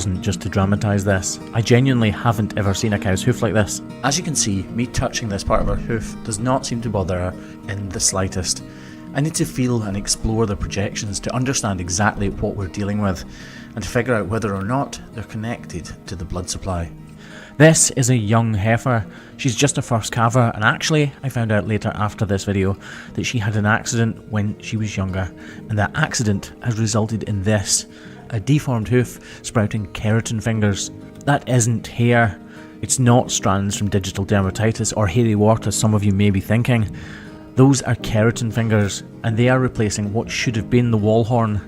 wasn't just to dramatise this. I genuinely haven't ever seen a cow's hoof like this. As you can see, me touching this part of her hoof does not seem to bother her in the slightest. I need to feel and explore the projections to understand exactly what we're dealing with, and to figure out whether or not they're connected to the blood supply. This is a young heifer. She's just a first calver, and actually I found out later after this video that she had an accident when she was younger, and that accident has resulted in this, a deformed hoof sprouting keratin fingers. That isn't hair. It's not strands from digital dermatitis or hairy wart as some of you may be thinking. Those are keratin fingers, and they are replacing what should have been the wall horn.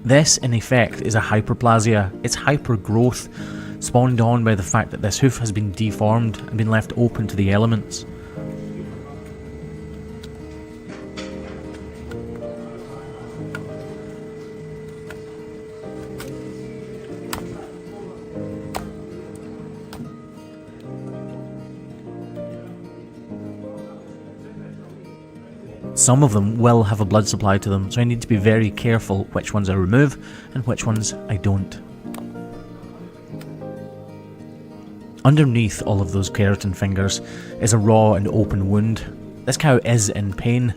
This in effect is a hyperplasia. It's hypergrowth, spawned on by the fact that this hoof has been deformed and been left open to the elements. Some of them will have a blood supply to them, so I need to be very careful which ones I remove and which ones I don't. Underneath all of those keratin fingers is a raw and open wound. This cow is in pain,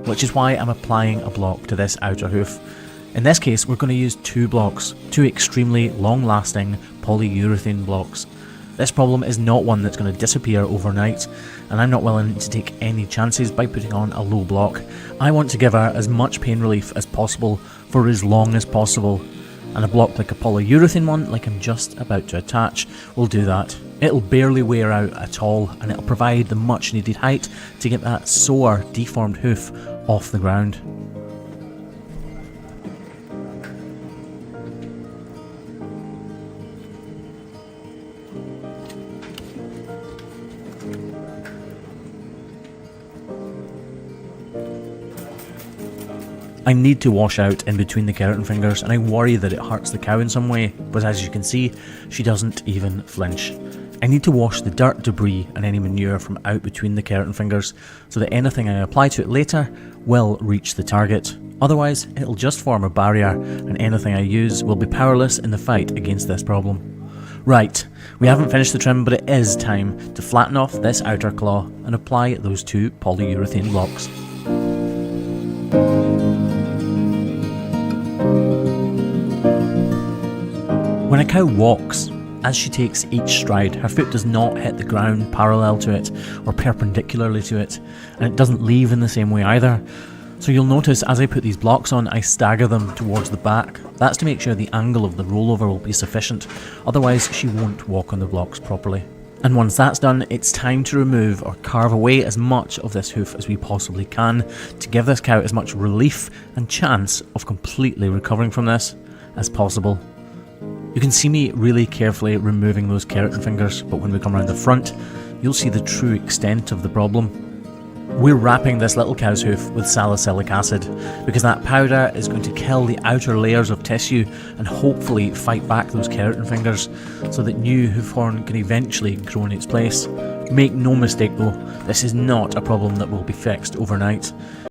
which is why I'm applying a block to this outer hoof. In this case, we're going to use two blocks, two extremely long-lasting polyurethane blocks. This problem is not one that's going to disappear overnight, and I'm not willing to take any chances by putting on a low block. I want to give her as much pain relief as possible for as long as possible, and a block like a polyurethane one, like I'm just about to attach, will do that. It'll barely wear out at all, and it'll provide the much needed height to get that sore, deformed hoof off the ground. I need to wash out in between the keratin fingers, and I worry that it hurts the cow in some way, but as you can see, she doesn't even flinch. I need to wash the dirt, debris and any manure from out between the keratin fingers, so that anything I apply to it later will reach the target. Otherwise, it'll just form a barrier, and anything I use will be powerless in the fight against this problem. Right, we haven't finished the trim, but it is time to flatten off this outer claw and apply those two polyurethane blocks. When a cow walks, as she takes each stride, her foot does not hit the ground parallel to it or perpendicularly to it, and it doesn't leave in the same way either. So you'll notice as I put these blocks on, I stagger them towards the back. That's to make sure the angle of the rollover will be sufficient, otherwise she won't walk on the blocks properly. And once that's done, it's time to remove or carve away as much of this hoof as we possibly can to give this cow as much relief and chance of completely recovering from this as possible. You can see me really carefully removing those keratin fingers, but when we come around the front, you'll see the true extent of the problem. We're wrapping this little cow's hoof with salicylic acid, because that powder is going to kill the outer layers of tissue and hopefully fight back those keratin fingers, so that new hoof horn can eventually grow in its place. Make no mistake though, this is not a problem that will be fixed overnight.